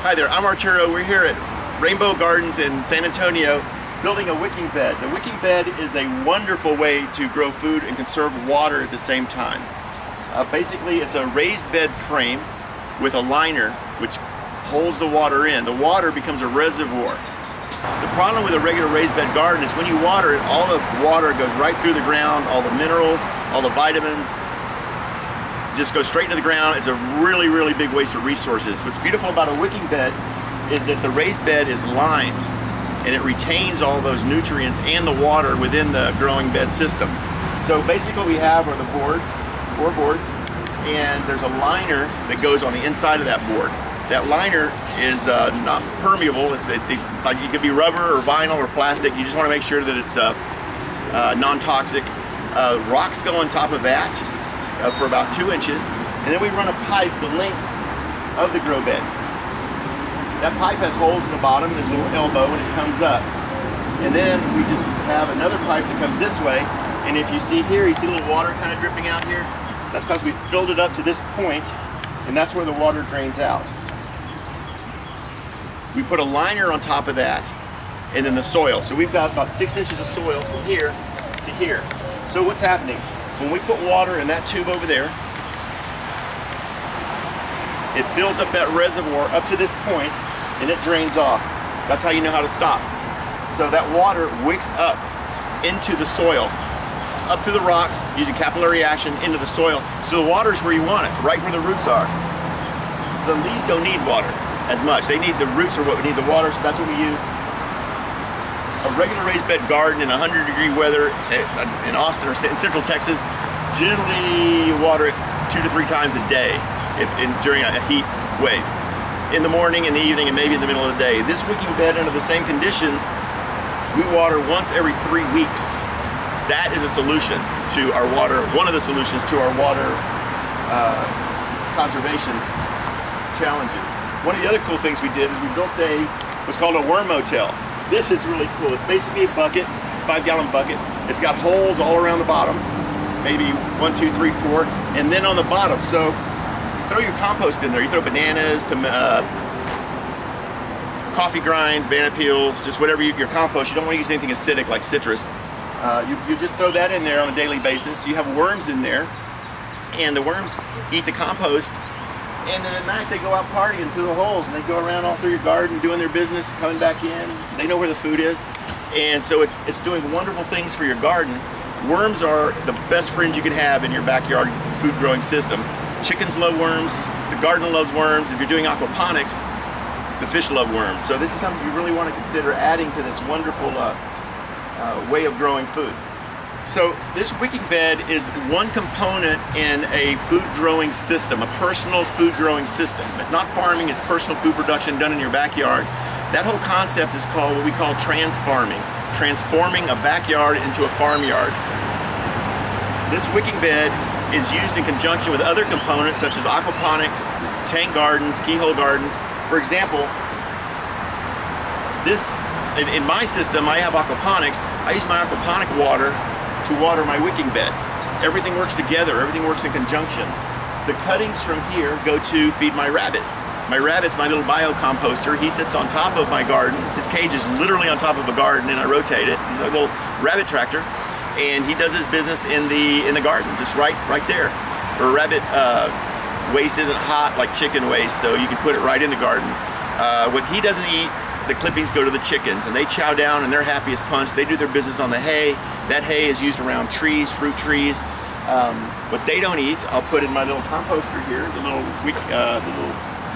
Hi there, I'm Arturo. We're here at Rainbow Gardens in San Antonio building a wicking bed. The wicking bed is a wonderful way to grow food and conserve water at the same time. Basically, it's a raised bed frame with a liner which holds the water in. The water becomes a reservoir. The problem with a regular raised bed garden is when you water it, all the water goes right through the ground, all the minerals, all the vitamins, just go straight into the ground. It's a really, really big waste of resources. What's beautiful about a wicking bed is that the raised bed is lined and it retains all those nutrients and the water within the growing bed system. So basically what we have are the boards, 4 boards, and there's a liner that goes on the inside of that board. That liner is not permeable. It's like it could be rubber or vinyl or plastic. You just want to make sure that it's non-toxic. Rocks go on top of that for about 2 inches, and then we run a pipe the length of the grow bed. That pipe has holes in the bottom. There's a little elbow, and it comes up. And then we just have another pipe that comes this way. And if you see here, you see a little water kind of dripping out here. That's because we filled it up to this point, and that's where the water drains out. We put a liner on top of that, and then the soil. So we've got about 6 inches of soil from here to here. So what's happening? When we put water in that tube over there, it fills up that reservoir up to this point, and it drains off. That's how you know how to stop. So that water wicks up into the soil, up through the rocks, using capillary action into the soil. So the water is where you want it, right where the roots are. The leaves don't need water as much. The roots are what need the water, so that's what we use. A regular raised bed garden in 100-degree weather in Austin or in Central Texas, generally water it 2 to 3 times a day during a heat wave. In the morning, in the evening, and maybe in the middle of the day. This wicking bed, under the same conditions, we water once every 3 weeks. That is a solution to our water, one of the solutions to our water conservation challenges. One of the other cool things we did is we built what's called a worm motel. This is really cool. It's basically a bucket, 5-gallon bucket. It's got holes all around the bottom, maybe 1, 2, 3, 4, and then on the bottom. So you throw your compost in there. You throw bananas, coffee grinds, banana peels, just whatever your compost. You don't want to use anything acidic like citrus. You just throw that in there on a daily basis. You have worms in there, and the worms eat the compost. And then at night they go out partying through the holes, and they go around all through your garden doing their business, coming back in. They know where the food is. And so it's doing wonderful things for your garden. Worms are the best friends you can have in your backyard food growing system. Chickens love worms, the garden loves worms. If you're doing aquaponics, the fish love worms. So this is something you really want to consider adding to this wonderful way of growing food. So this wicking bed is one component in a food growing system, a personal food growing system. It's not farming, it's personal food production done in your backyard. That whole concept is called what we call transfarming, transforming a backyard into a farmyard. This wicking bed is used in conjunction with other components such as aquaponics, tank gardens, keyhole gardens. For example, in my system, I have aquaponics. I use my aquaponic water to water my wicking bed. Everything works together, everything works in conjunction. The cuttings from here go to feed my rabbit. My rabbit's my little biocomposter. He sits on top of my garden. His cage is literally on top of a garden, and I rotate it. He's a little rabbit tractor, and he does his business in the garden, just right there. Where rabbit waste isn't hot like chicken waste, so you can put it right in the garden. What he doesn't eat, the clippings go to the chickens, and they chow down and they're happy as punch. They do their business on the hay. That hay is used around trees, fruit trees. What they don't eat, I'll put in my little composter here, the little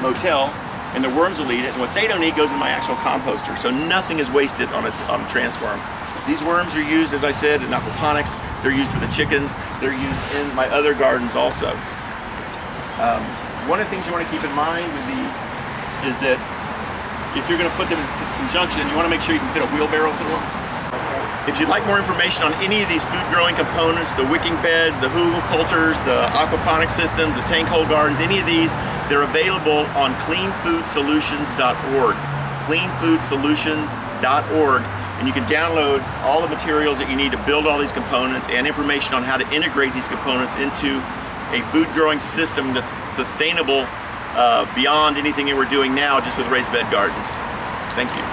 motel, and the worms will eat it. And what they don't eat goes in my actual composter. So nothing is wasted on a transform. These worms are used, as I said, in aquaponics. They're used for the chickens. They're used in my other gardens also. One of the things you want to keep in mind with these is that if you're going to put them in conjunction, you want to make sure you can fit a wheelbarrow through them. If you'd like more information on any of these food growing components, the wicking beds, the hugelkulturs, the aquaponic systems, the tank hole gardens, any of these, they're available on cleanfoodsolutions.org. cleanfoodsolutions.org, and you can download all the materials that you need to build all these components and information on how to integrate these components into a food growing system that's sustainable beyond anything that we're doing now just with raised bed gardens. Thank you.